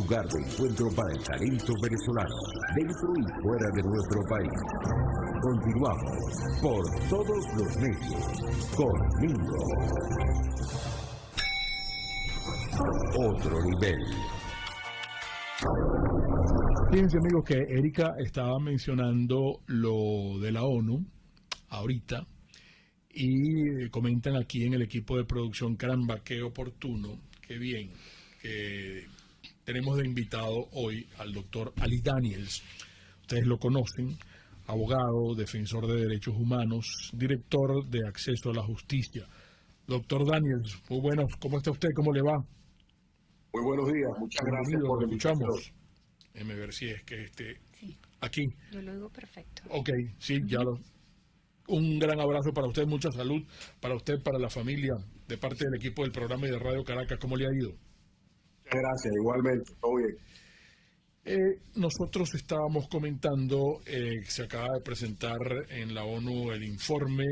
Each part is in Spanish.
lugar de encuentro para el talento venezolano, dentro y fuera de nuestro país. Continuamos por todos los medios conmigo. Otro nivel. Fíjense, amigos, que Erika estaba mencionando lo de la ONU ahorita y comentan aquí en el equipo de producción, caramba, qué oportuno, qué bien, que tenemos de invitado hoy al doctor Ali Daniels. Ustedes lo conocen, abogado, defensor de derechos humanos, director de Acceso a la Justicia. Doctor Daniels, muy buenos, ¿cómo está usted? ¿Cómo le va? Muy buenos días, muchas gracias por la invitación. Déjeme ver si es que Sí, aquí. yo lo digo perfecto. Ok, sí, ya lo... Un gran abrazo para usted, mucha salud para usted, para la familia, de parte del equipo del programa y de Radio Caracas. ¿Cómo le ha ido? Muchas gracias, igualmente, todo bien. Nosotros estábamos comentando, se acaba de presentar en la ONU el informe,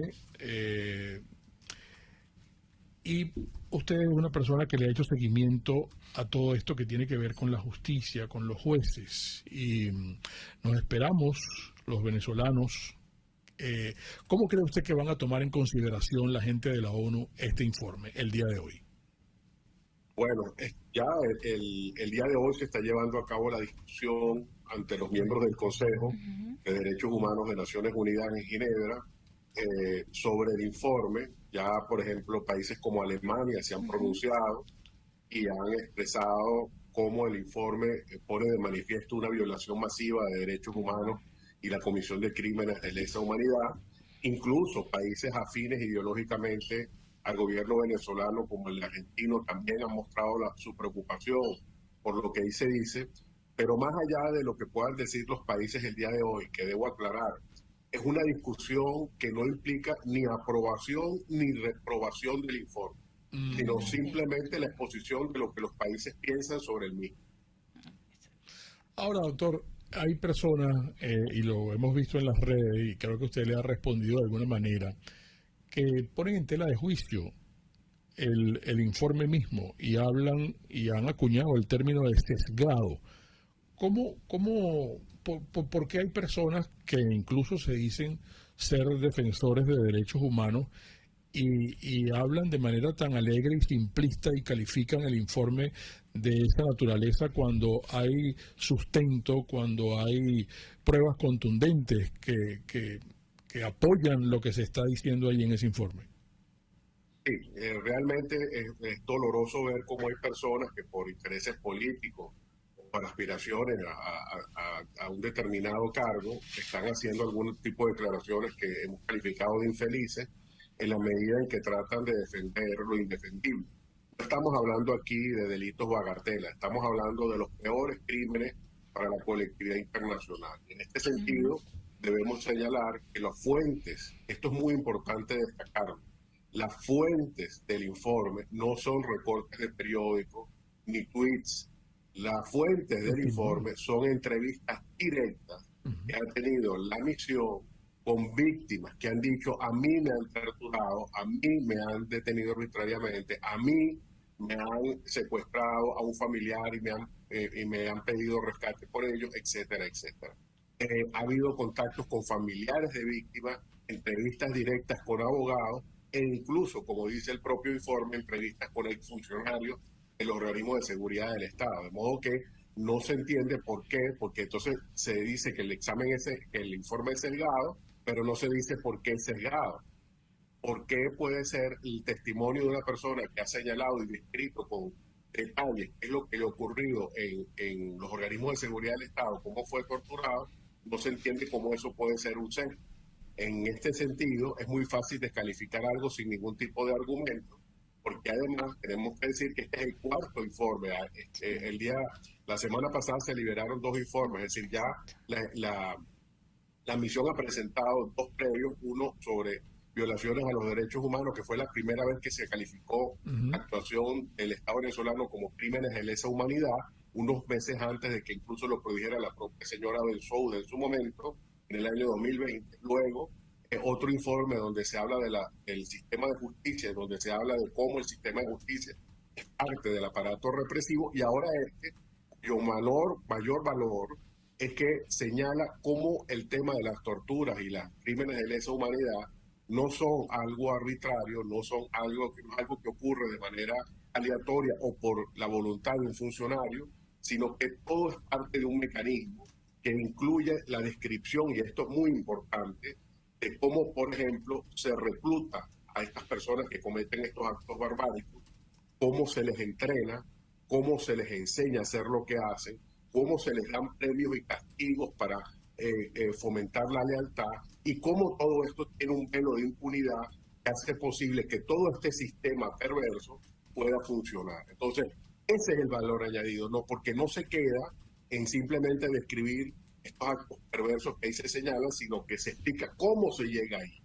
y usted es una persona que le ha hecho seguimiento a todo esto que tiene que ver con la justicia, con los jueces, y nos esperamos, los venezolanos. ¿Cómo cree usted que van a tomar en consideración la gente de la ONU este informe el día de hoy? Bueno, ya el día de hoy se está llevando a cabo la discusión ante los miembros del Consejo de Derechos Humanos de Naciones Unidas en Ginebra sobre el informe. Ya, por ejemplo, países como Alemania se han pronunciado y han expresado cómo el informe pone de manifiesto una violación masiva de derechos humanos y la comisión de crímenes de lesa humanidad. Incluso países afines ideológicamente al gobierno venezolano, como el argentino, también han mostrado su preocupación por lo que ahí se dice. Pero más allá de lo que puedan decir los países el día de hoy, que debo aclarar, es una discusión que no implica ni aprobación ni reprobación del informe, sino simplemente la exposición de lo que los países piensan sobre el mismo. Ahora, doctor, hay personas, y lo hemos visto en las redes, y creo que usted le ha respondido de alguna manera, que ponen en tela de juicio el informe mismo y hablan y han acuñado el término de sesgado. ¿Por qué hay personas que incluso se dicen ser defensores de derechos humanos y hablan de manera tan alegre y simplista y califican el informe de esa naturaleza cuando hay sustento, cuando hay pruebas contundentes que apoyan lo que se está diciendo ahí en ese informe? Sí, realmente es doloroso ver cómo hay personas que por intereses políticos, por aspiraciones a un determinado cargo, están haciendo algún tipo de declaraciones que hemos calificado de infelices en la medida en que tratan de defender lo indefendible. No estamos hablando aquí de delitos bagatela, estamos hablando de los peores crímenes para la colectividad internacional. En este sentido, debemos señalar que las fuentes, esto es muy importante destacarlo, las fuentes del informe no son recortes de periódicos ni tweets. Las fuentes del informe son entrevistas directas que han tenido la misión con víctimas que han dicho: a mí me han torturado, a mí me han detenido arbitrariamente, a mí me han secuestrado a un familiar y me han pedido rescate por ello, etcétera, etcétera. Ha habido contactos con familiares de víctimas, entrevistas directas con abogados e incluso, como dice el propio informe, entrevistas con exfuncionarios de los organismos de seguridad del Estado. De modo que no se entiende por qué, porque entonces se dice que que el informe es sesgado, pero no se dice por qué es sesgado. ¿Por qué puede ser el testimonio de una persona que ha señalado y descrito con detalles qué es lo que le ha ocurrido en los organismos de seguridad del Estado, cómo fue torturado? No se entiende cómo eso puede ser un sesgo. En este sentido, es muy fácil descalificar algo sin ningún tipo de argumento, porque además tenemos que decir que este es el cuarto informe. La semana pasada se liberaron 2 informes, es decir, ya la misión ha presentado 2 previos, uno sobre violaciones a los derechos humanos, que fue la primera vez que se calificó la actuación del Estado venezolano como crímenes de lesa humanidad, unos meses antes de que incluso lo produjera la propia señora Bensouda en su momento, en el año 2020. Luego, otro informe donde se habla del sistema de justicia, donde se habla de cómo el sistema de justicia es parte del aparato represivo, y ahora cuyo mayor valor es que señala cómo el tema de las torturas y los crímenes de lesa humanidad no son algo arbitrario, no son algo que ocurre de manera aleatoria o por la voluntad de un funcionario, sino que todo es parte de un mecanismo que incluye la descripción, y esto es muy importante, de cómo, por ejemplo, se recluta a estas personas que cometen estos actos barbáricos, cómo se les entrena, cómo se les enseña a hacer lo que hacen, cómo se les dan premios y castigos para fomentar la lealtad, y cómo todo esto tiene un velo de impunidad que hace posible que todo este sistema perverso pueda funcionar. Entonces, ese es el valor añadido, no porque no se queda en simplemente describir estos actos perversos que ahí se señalan, sino que se explica cómo se llega ahí.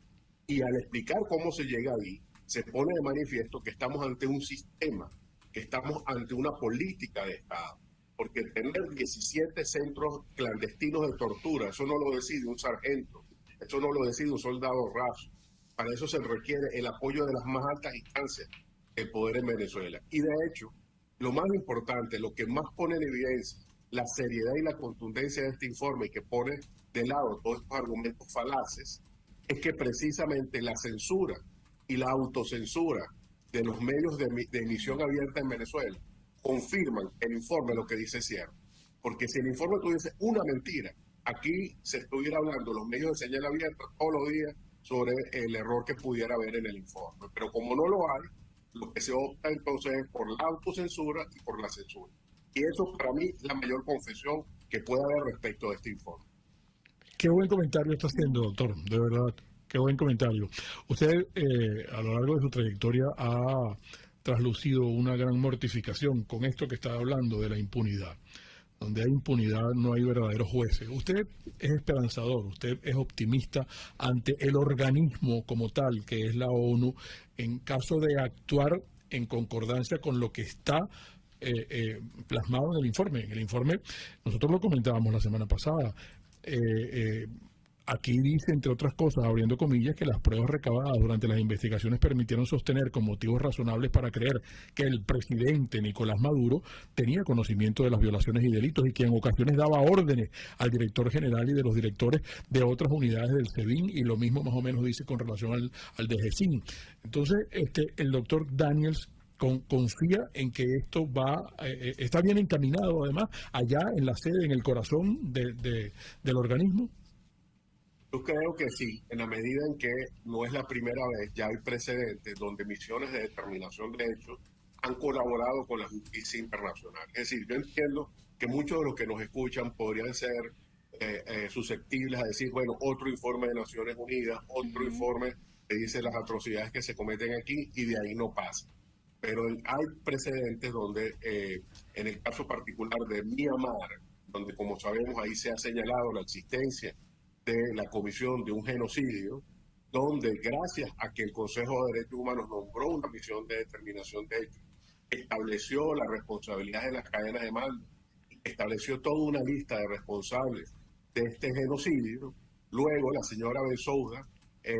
Y al explicar cómo se llega ahí, se pone de manifiesto que estamos ante un sistema, que estamos ante una política de Estado. Porque tener 17 centros clandestinos de tortura, eso no lo decide un sargento, eso no lo decide un soldado raso. Para eso se requiere el apoyo de las más altas instancias del poder en Venezuela. Y de hecho, lo más importante, lo que más pone en evidencia la seriedad y la contundencia de este informe, y que pone de lado todos estos argumentos falaces, es que precisamente la censura y la autocensura de los medios de emisión abierta en Venezuela confirman el informe lo que dice es cierto. Porque si el informe tuviese una mentira, aquí se estuviera hablando los medios de señal abierta todos los días sobre el error que pudiera haber en el informe. Pero como no lo hay, lo que se opta entonces es por la autocensura y por la censura. Y eso para mí es la mayor confesión que puede haber respecto de este informe. Qué buen comentario está haciendo, doctor, de verdad, qué buen comentario. Usted a lo largo de su trayectoria ha traslucido una gran mortificación con esto que está hablando de la impunidad. Donde hay impunidad no hay verdaderos jueces. Usted es esperanzador, usted es optimista ante el organismo como tal, que es la ONU, en caso de actuar en concordancia con lo que está plasmado en el informe. En el informe, nosotros lo comentábamos la semana pasada, aquí dice, entre otras cosas, abriendo comillas, que las pruebas recabadas durante las investigaciones permitieron sostener con motivos razonables para creer que el presidente Nicolás Maduro tenía conocimiento de las violaciones y delitos, y que en ocasiones daba órdenes al director general y de los directores de otras unidades del SEBIN, y lo mismo más o menos dice con relación al DGCIN. Entonces, el doctor Daniels confía en que esto está bien encaminado, además, allá en la sede, en el corazón del organismo. Yo creo que sí, en la medida en que no es la primera vez, ya hay precedentes donde misiones de determinación de hechos han colaborado con la justicia internacional. Es decir, yo entiendo que muchos de los que nos escuchan podrían ser susceptibles a decir, bueno, otro informe de Naciones Unidas, otro informe que dice las atrocidades que se cometen aquí, y de ahí no pasa. Pero hay precedentes donde, en el caso particular de Myanmar, donde como sabemos ahí se ha señalado la existencia de la comisión de un genocidio, donde gracias a que el Consejo de Derechos Humanos nombró una misión de determinación de hechos, estableció la responsabilidad de las cadenas de mando, estableció toda una lista de responsables de este genocidio, luego la señora Bensouda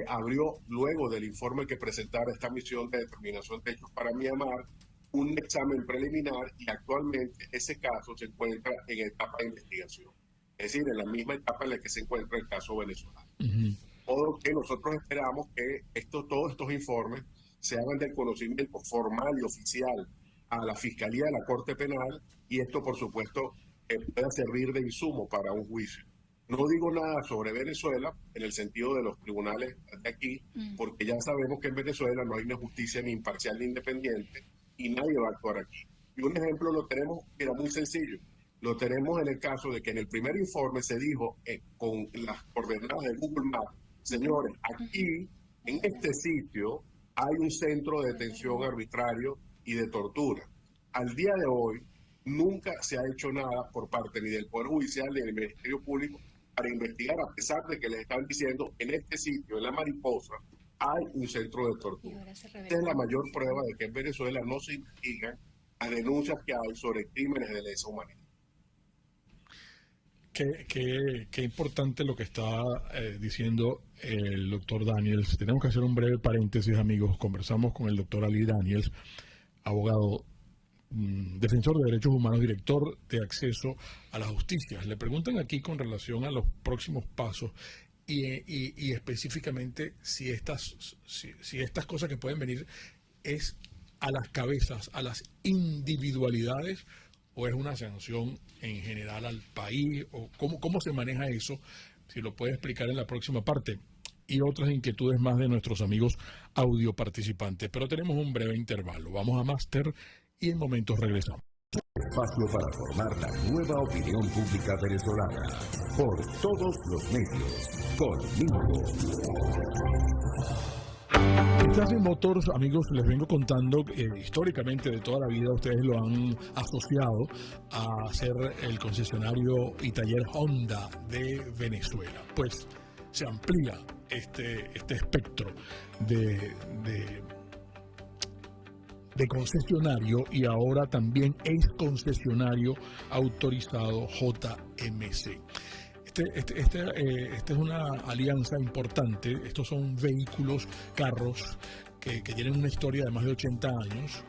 abrió, luego del informe que presentara esta misión de determinación de hechos para Myanmar, un examen preliminar, y actualmente ese caso se encuentra en etapa de investigación. Es decir, en la misma etapa en la que se encuentra el caso venezolano. Todo que nosotros esperamos que todos estos informes se hagan del conocimiento formal y oficial a la Fiscalía de la Corte Penal, y esto, por supuesto, pueda servir de insumo para un juicio. No digo nada sobre Venezuela en el sentido de los tribunales de aquí, porque ya sabemos que en Venezuela no hay una justicia ni imparcial ni independiente, y nadie va a actuar aquí. Y un ejemplo lo tenemos, mira, muy sencillo. Lo tenemos en el caso de que en el primer informe se dijo con las coordenadas de Google Maps, señores, aquí, en este sitio, hay un centro de detención arbitrario y de tortura. Al día de hoy, nunca se ha hecho nada por parte ni del Poder Judicial ni del Ministerio Público para investigar, a pesar de que les están diciendo, en este sitio, en La Mariposa, hay un centro de tortura. Esta es la mayor prueba de que en Venezuela no se investigan las denuncias que hay sobre crímenes de lesa humanidad. Qué importante lo que está diciendo el doctor Daniels. Tenemos que hacer un breve paréntesis, amigos. Conversamos con el doctor Ali Daniels, abogado defensor de derechos humanos, director de acceso a la justicia. Le preguntan aquí con relación a los próximos pasos y específicamente si estas cosas que pueden venir es a las cabezas, a las individualidades, o es una sanción en general al país, o cómo se maneja eso, si lo puede explicar en la próxima parte, y otras inquietudes más de nuestros amigos audio participantes. Pero tenemos un breve intervalo. Vamos a Máster y en momentos regresamos. Espacio para formar la nueva opinión pública venezolana por todos los medios. Conmigo. Stasi Motors, amigos, les vengo contando históricamente de toda la vida ustedes lo han asociado a ser el concesionario y taller Honda de Venezuela. Pues se amplía este espectro de concesionario y ahora también es concesionario autorizado JMC. Esta es una alianza importante. Estos son vehículos, carros que tienen una historia de más de 80 años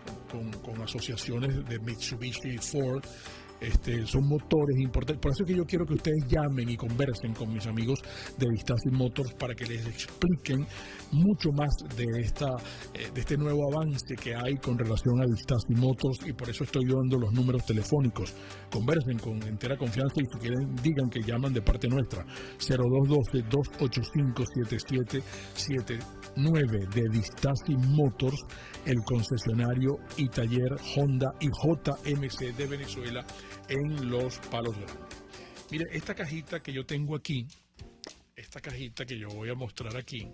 con asociaciones de Mitsubishi y Ford. Son motores importantes. Por eso es que yo quiero que ustedes llamen y conversen con mis amigos de Stasi Motors para que les expliquen mucho más de este nuevo avance que hay con relación a Stasi Motors, y por eso estoy dando los números telefónicos. Conversen con entera confianza y si quieren digan que llaman de parte nuestra. 0212-285-7779 de Stasi Motors, el concesionario y taller Honda y JMC de Venezuela en Los Palos Grandes. Mire, esta cajita que yo tengo aquí, esta cajita que yo voy a mostrar aquí,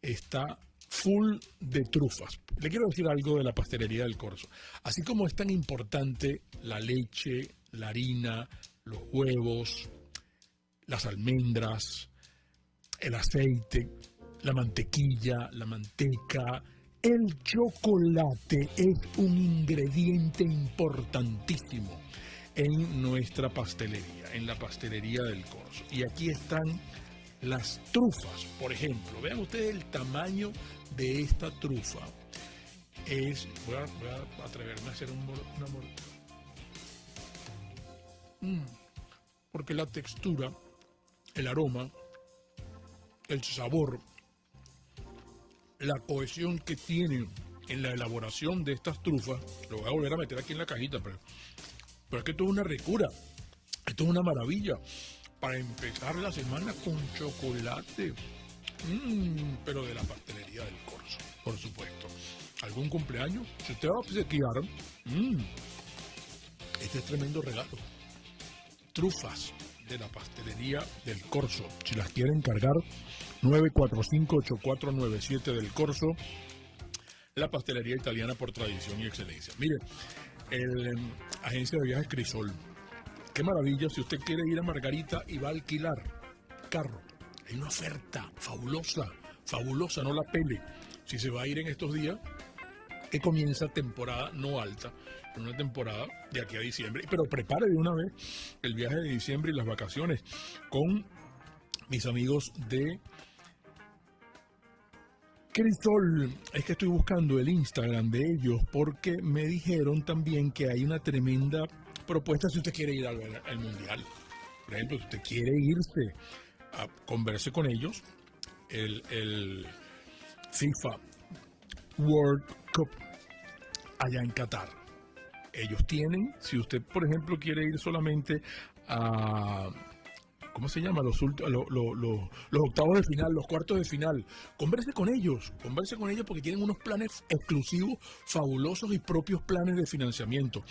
está full de trufas. Le quiero decir algo de la pastelería del Corso. Así como es tan importante la leche, la harina, los huevos, las almendras, el aceite, la mantequilla, la manteca, el chocolate es un ingrediente importantísimo en nuestra pastelería, en la pastelería del Corso. Y aquí están las trufas, por ejemplo. Vean ustedes el tamaño de esta trufa. Voy a atreverme a hacer una porque la textura, el aroma, el sabor, la cohesión que tiene en la elaboración de estas trufas, lo voy a volver a meter aquí en la cajita, pero es que esto es una ricura, esto es una maravilla para empezar la semana con chocolate, pero de la pastelería del Corso, por supuesto. ¿Algún cumpleaños? Si usted va a obsequiar, este es tremendo regalo. Trufas de la pastelería del Corso. Si las quieren cargar, 945-8497 del Corso, la pastelería italiana por tradición y excelencia. Mire, agencia de viajes Crisol. Qué maravilla, si usted quiere ir a Margarita y va a alquilar carro, hay una oferta fabulosa, no la pele. Si se va a ir en estos días, que comienza temporada no alta, pero una temporada de aquí a diciembre, pero prepare de una vez el viaje de diciembre y las vacaciones con mis amigos de Crisol. Es que estoy buscando el Instagram de ellos porque me dijeron también que hay una tremenda propuesta si usted quiere ir al Mundial. Por ejemplo, si usted quiere irse a converse con ellos, el FIFA World Cup allá en Qatar. Ellos tienen, si usted, por ejemplo, quiere ir solamente a, ¿cómo se llama? Los octavos de final, los cuartos de final. Converse con ellos porque tienen unos planes exclusivos, fabulosos y propios planes de financiamiento.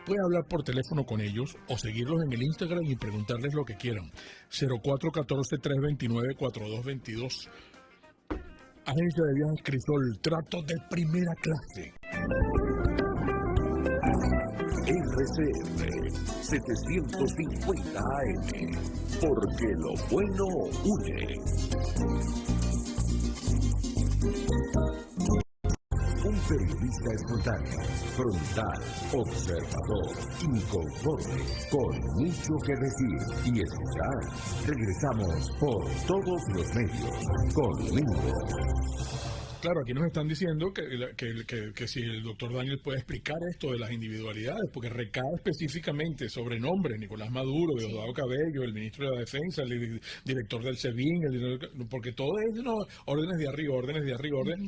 Puede hablar por teléfono con ellos o seguirlos en el Instagram y preguntarles lo que quieran. 0414-329-4222. Agencia de viajes Crisol, trato de primera clase. RCR 750 AM, porque lo bueno une. Un periodista espontáneo, frontal, observador, inconforme, con mucho que decir y escuchar. Regresamos por todos los medios. Conmigo. Claro, aquí nos están diciendo que si el doctor Daniel puede explicar esto de las individualidades, porque recae específicamente sobre nombres, Nicolás Maduro, Diosdado Cabello, el ministro de la Defensa, el director del SEBIN, porque todo es órdenes de arriba,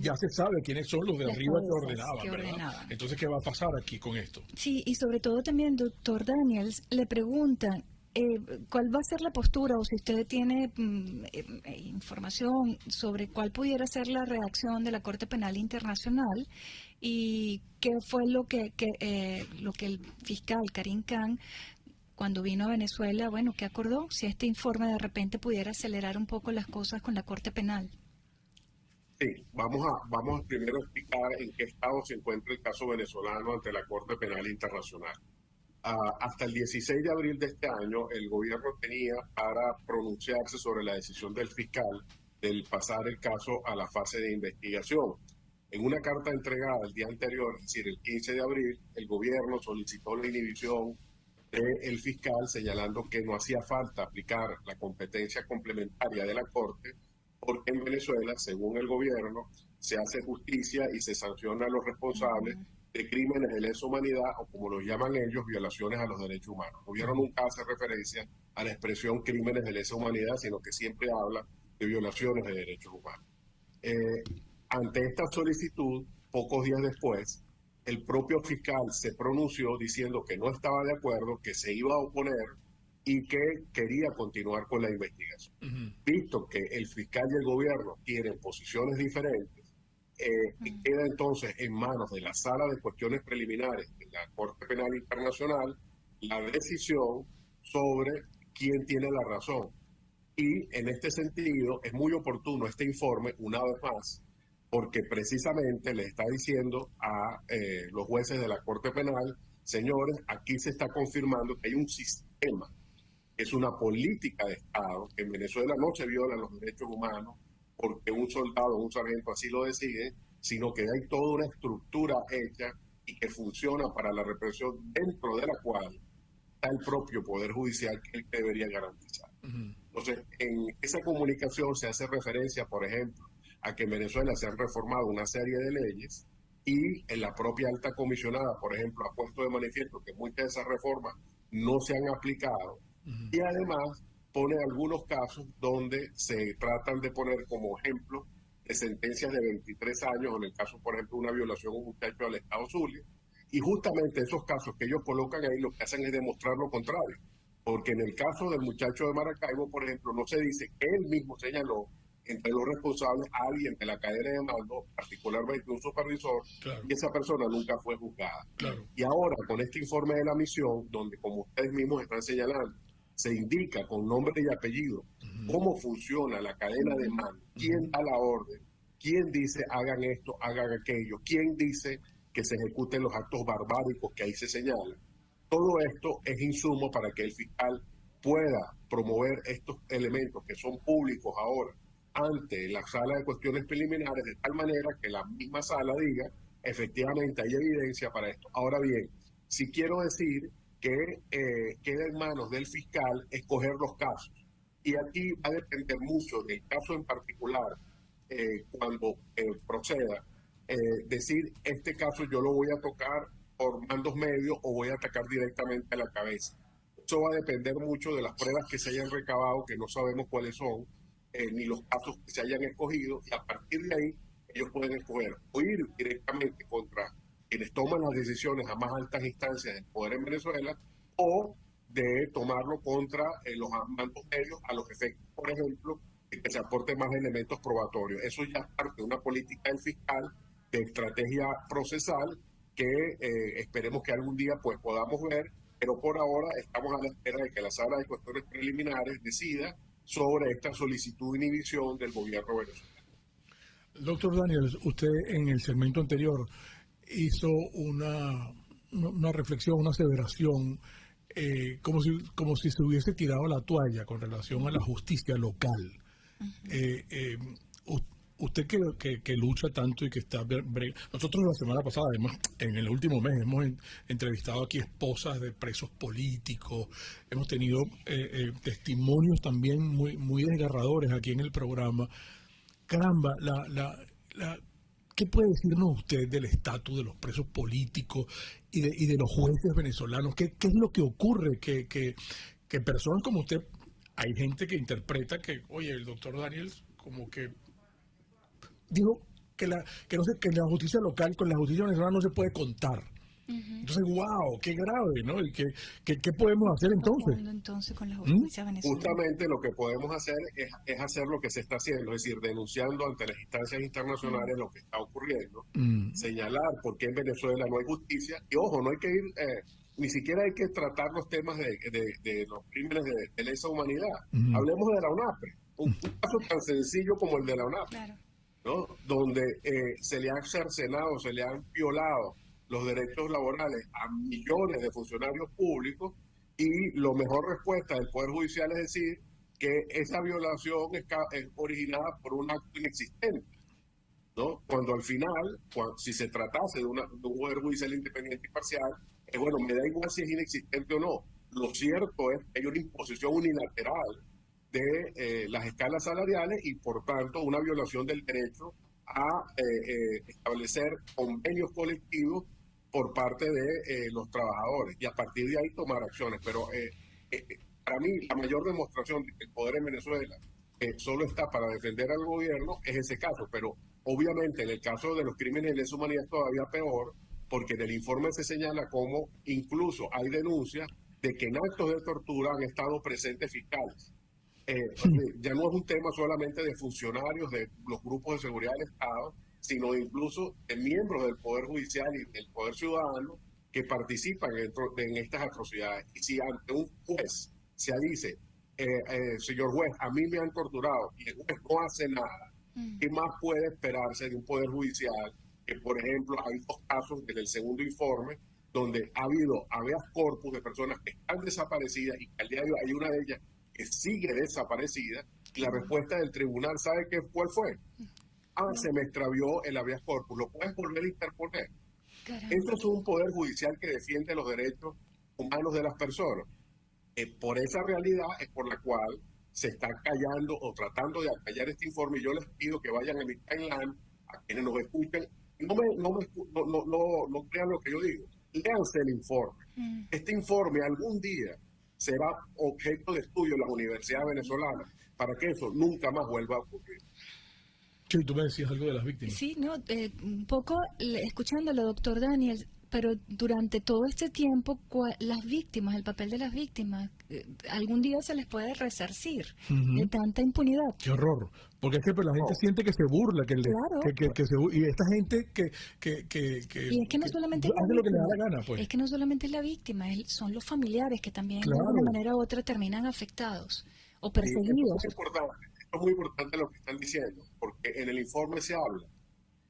ya se sabe quiénes son los de arriba que ordenaban, ¿verdad? Entonces, ¿qué va a pasar aquí con esto? Sí, y sobre todo también, doctor Daniels, le preguntan, ¿cuál va a ser la postura o si usted tiene información sobre cuál pudiera ser la reacción de la Corte Penal Internacional y qué fue lo que el fiscal Karim Khan, cuando vino a Venezuela, bueno, qué acordó? Si este informe de repente pudiera acelerar un poco las cosas con la Corte Penal. Sí, vamos a primero explicar en qué estado se encuentra el caso venezolano ante la Corte Penal Internacional. Hasta el 16 de abril de este año, el gobierno tenía para pronunciarse sobre la decisión del fiscal del pasar el caso a la fase de investigación. En una carta entregada el día anterior, es decir, el 15 de abril, el gobierno solicitó la inhibición del fiscal, señalando que no hacía falta aplicar la competencia complementaria de la Corte, porque en Venezuela, según el gobierno, se hace justicia y se sanciona a los responsables de crímenes de lesa humanidad, o como lo llaman ellos, violaciones a los derechos humanos. El gobierno nunca hace referencia a la expresión crímenes de lesa humanidad, sino que siempre habla de violaciones de derechos humanos. Ante esta solicitud, pocos días después, el propio fiscal se pronunció diciendo que no estaba de acuerdo, que se iba a oponer y que quería continuar con la investigación. Visto que el fiscal y el gobierno tienen posiciones diferentes, queda entonces en manos de la Sala de Cuestiones Preliminares de la Corte Penal Internacional la decisión sobre quién tiene la razón. Y en este sentido es muy oportuno este informe, una vez más, porque precisamente le está diciendo a los jueces de la Corte Penal, señores, aquí se está confirmando que hay un sistema, es una política de Estado, que en Venezuela no se violan los derechos humanos porque un soldado o un sargento así lo decide, sino que hay toda una estructura hecha y que funciona para la represión, dentro de la cual está el propio Poder Judicial, que es el que debería garantizar. Entonces, en esa comunicación se hace referencia, por ejemplo, a que en Venezuela se han reformado una serie de leyes y en la propia alta comisionada, por ejemplo, ha puesto de manifiesto que muchas de esas reformas no se han aplicado y además pone algunos casos donde se tratan de poner como ejemplo de sentencias de 23 años, en el caso, por ejemplo, de una violación a un muchacho del estado Zulia, y justamente esos casos que ellos colocan ahí lo que hacen es demostrar lo contrario, porque en el caso del muchacho de Maracaibo, por ejemplo, no se dice que él mismo señaló entre los responsables a alguien de la cadena de mando, particularmente un supervisor, y esa persona nunca fue juzgada. Y ahora, con este informe de la misión, donde, como ustedes mismos están señalando, se indica con nombre y apellido cómo funciona la cadena de mando, quién da la orden, quién dice hagan esto, hagan aquello, quién dice que se ejecuten los actos barbáricos que ahí se señalan. Todo esto es insumo para que el fiscal pueda promover estos elementos que son públicos ahora ante la Sala de Cuestiones Preliminares, de tal manera que la misma sala diga efectivamente hay evidencia para esto. Ahora bien, si quiero decir que queda en manos del fiscal escoger los casos. Y aquí va a depender mucho del caso en particular, cuando proceda, decir, este caso yo lo voy a tocar por mandos medios o voy a atacar directamente a la cabeza. Eso va a depender mucho de las pruebas que se hayan recabado, que no sabemos cuáles son, ni los casos que se hayan escogido, y a partir de ahí ellos pueden escoger o ir directamente contra quienes toman las decisiones a más altas instancias del poder en Venezuela, o de tomarlo contra los mandos medios a los efectos, por ejemplo, de que se aporten más elementos probatorios. Eso ya es parte de una política del fiscal, de estrategia procesal, que esperemos que algún día pues podamos ver, pero por ahora estamos a la espera de que la Sala de Cuestiones Preliminares decida sobre esta solicitud de inhibición del gobierno venezolano. Doctor Daniel, usted en el segmento anterior hizo una reflexión, una aseveración, como si se hubiese tirado la toalla con relación a la justicia local. Usted que lucha tanto y que está... Nosotros la semana pasada, en el último mes, hemos entrevistado aquí esposas de presos políticos, hemos tenido testimonios también muy desgarradores aquí en el programa. Caramba, ¿qué puede decirnos usted del estatus de los presos políticos y de los jueces venezolanos? ¿Qué es lo que ocurre? Que personas como usted, hay gente que interpreta que, oye, el doctor Daniels como que dijo que la justicia local con la justicia venezolana no se puede contar. Entonces, wow, qué grave, ¿no? ¿Y qué podemos hacer entonces? Con la justicia venezolana. Justamente lo que podemos hacer es hacer lo que se está haciendo, es decir, denunciando ante las instancias internacionales lo que está ocurriendo, señalar por qué en Venezuela no hay justicia, y ojo, no hay que ir, ni siquiera hay que tratar los temas de los crímenes de lesa humanidad. Hablemos de la UNAPRE, un caso tan sencillo como el de la UNAPRE, claro, ¿no? Donde se le han cercenado, se le han violado los derechos laborales a millones de funcionarios públicos, y la mejor respuesta del Poder Judicial es decir que esa violación es originada por un acto inexistente, ¿no? Cuando al final, si se tratase de un Poder Judicial independiente y parcial, bueno, me da igual si es inexistente o no. Lo cierto es que hay una imposición unilateral de las escalas salariales y, por tanto, una violación del derecho a establecer convenios colectivos por parte de los trabajadores, y a partir de ahí tomar acciones. Pero para mí la mayor demostración de que el poder en Venezuela solo está para defender al gobierno es ese caso, pero obviamente en el caso de los crímenes de lesa humanidad es todavía peor, porque en el informe se señala cómo incluso hay denuncias de que en actos de tortura han estado presentes fiscales. Ya no es un tema solamente de funcionarios de los grupos de seguridad del Estado, sino incluso de miembros del Poder Judicial y del Poder Ciudadano que participan en estas atrocidades. Y si ante un juez se dice, señor juez, a mí me han torturado, y el juez no hace nada, ¿qué más puede esperarse de un Poder Judicial? Que, por ejemplo, hay 2 casos desde el segundo informe donde ha habido habeas corpus de personas que están desaparecidas y que al día de hoy hay una de ellas que sigue desaparecida, y la respuesta del tribunal, ¿sabe cuál fue? Se me extravió el habeas corpus, ¿lo puedes volver a interponer? Este es un Poder Judicial que defiende los derechos humanos de las personas. Por esa realidad es por la cual se está callando o tratando de acallar este informe, y yo les pido que vayan a mi timeline, a quienes nos escuchen, no crean lo que yo digo, léanse el informe. Este informe algún día será objeto de estudio en las universidades venezolanas, para que eso nunca más vuelva a ocurrir. Sí, tú me decías algo de las víctimas. Sí, no, un poco escuchándolo, doctor Daniel, pero durante todo este tiempo, las víctimas, el papel de las víctimas, algún día se les puede resarcir de tanta impunidad. Qué horror, porque es que la gente siente que se burla, y esta gente y es que no solamente hace lo que le da la gana, pues. Es que no solamente es la víctima, son los familiares que también de una manera u otra terminan afectados o perseguidos. Es muy importante lo que están diciendo, porque en el informe se habla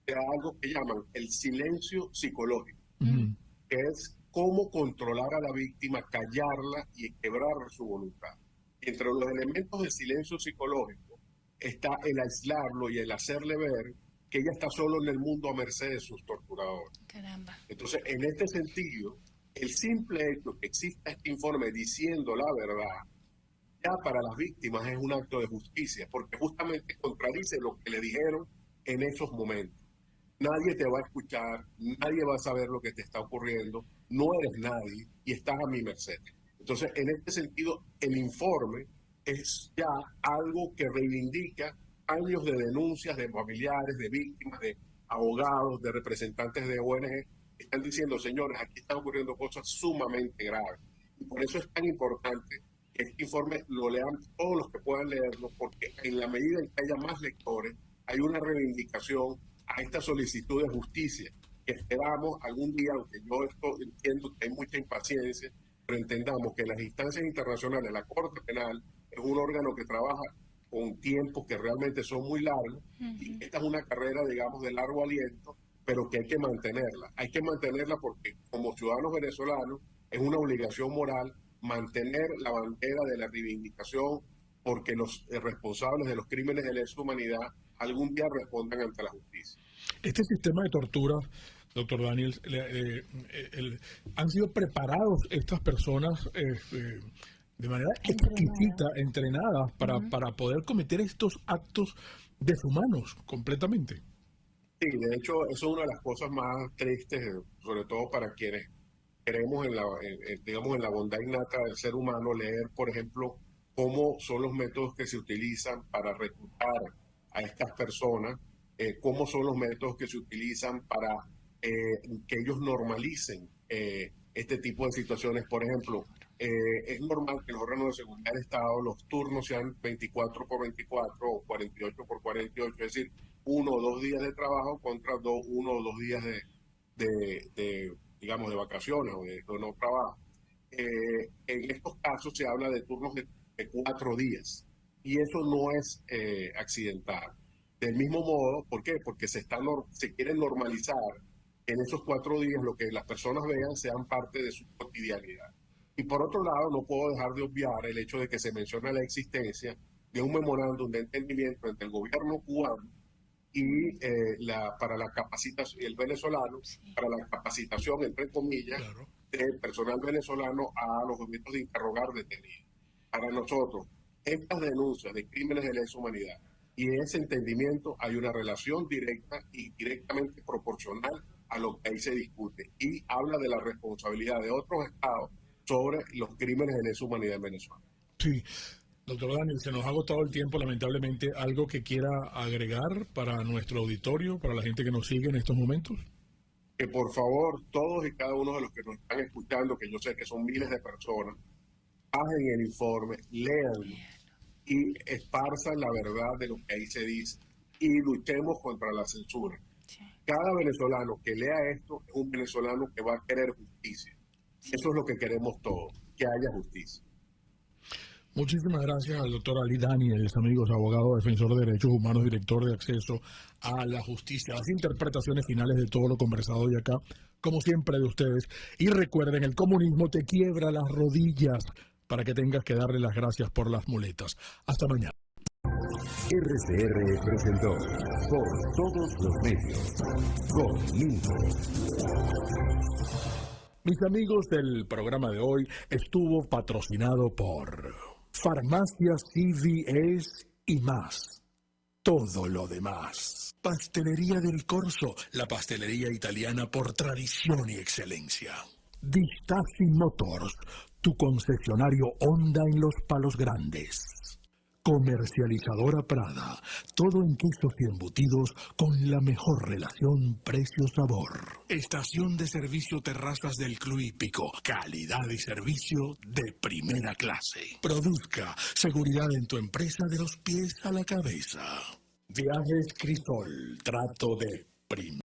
de algo que llaman el silencio psicológico, que es cómo controlar a la víctima, callarla y quebrar su voluntad. Entre los elementos del silencio psicológico está el aislarlo y el hacerle ver que ella está solo en el mundo a merced de sus torturadores. Caramba. Entonces, en este sentido, el simple hecho que exista este informe diciendo la verdad, ya para las víctimas es un acto de justicia, porque justamente contradice lo que le dijeron en esos momentos. Nadie te va a escuchar, nadie va a saber lo que te está ocurriendo, no eres nadie y estás a mi merced. Entonces, en este sentido, el informe es ya algo que reivindica años de denuncias de familiares, de víctimas, de abogados, de representantes de ONG, que están diciendo, señores, aquí están ocurriendo cosas sumamente graves. Y por eso es tan importante que este informe lo lean todos los que puedan leerlo, porque en la medida en que haya más lectores, hay una reivindicación a esta solicitud de justicia que esperamos algún día, aunque yo entiendo que hay mucha impaciencia, pero entendamos que las instancias internacionales, la Corte Penal, es un órgano que trabaja con tiempos que realmente son muy largos, y esta es una carrera, digamos, de largo aliento, pero que hay que mantenerla. Hay que mantenerla porque como ciudadanos venezolanos es una obligación moral mantener la bandera de la reivindicación, porque los responsables de los crímenes de lesa humanidad algún día respondan ante la justicia. Este sistema de tortura, doctor Daniel, han sido preparados estas personas de manera exquisita, entrenadas para poder cometer estos actos deshumanos completamente. Sí, de hecho, eso es una de las cosas más tristes, sobre todo para quienes creemos digamos, en la bondad innata del ser humano, leer, por ejemplo, cómo son los métodos que se utilizan para reclutar a estas personas, cómo son los métodos que se utilizan para que ellos normalicen este tipo de situaciones. Por ejemplo, es normal que los órganos de seguridad del Estado los turnos sean 24 por 24 o 48 por 48, es decir, 1 o 2 días de trabajo contra 1 o 2 días digamos, de vacaciones o de no trabajo. En estos casos se habla de turnos de 4 días y eso no es accidental. Del mismo modo, ¿por qué? Porque se quiere normalizar en esos 4 días lo que las personas vean sean parte de su cotidianidad. Y por otro lado, no puedo dejar de obviar el hecho de que se menciona la existencia de un memorándum de entendimiento entre el gobierno cubano y para la capacitación, el venezolano, para la capacitación, entre comillas, Claro. del personal venezolano a los objetos de interrogar detenidos. Para nosotros, estas denuncias de crímenes de lesa humanidad y ese entendimiento hay una relación directa y directamente proporcional a lo que ahí se discute y habla de la responsabilidad de otros estados sobre los crímenes de lesa humanidad en Venezuela. Sí. Doctor Daniel, se nos ha agotado el tiempo, lamentablemente. ¿Algo que quiera agregar para nuestro auditorio, para la gente que nos sigue en estos momentos? Que por favor, todos y cada uno de los que nos están escuchando, que yo sé que son miles de personas, bajen el informe, léanlo y esparzan la verdad de lo que ahí se dice y luchemos contra la censura. Cada venezolano que lea esto es un venezolano que va a querer justicia. Eso es lo que queremos todos, que haya justicia. Muchísimas gracias al doctor Ali Daniels, amigos, abogado, defensor de derechos humanos, director de acceso a la justicia. Las interpretaciones finales de todo lo conversado hoy acá, como siempre, de ustedes. Y recuerden, el comunismo te quiebra las rodillas para que tengas que darle las gracias por las muletas. Hasta mañana. RCR presentó Por Todos los Medios, conmigo. Mis amigos, el programa de hoy estuvo patrocinado por Farmacias CVS y más. Todo lo demás. Pastelería del Corso, la pastelería italiana por tradición y excelencia. Vistasi Motors, tu concesionario Honda en Los Palos Grandes. Comercializadora Prada, todo en quesos y embutidos con la mejor relación precio-sabor. Estación de servicio Terrazas del Club Hípico, calidad y servicio de primera clase. Produzca seguridad en tu empresa de los pies a la cabeza. Viajes Crisol, trato de primera.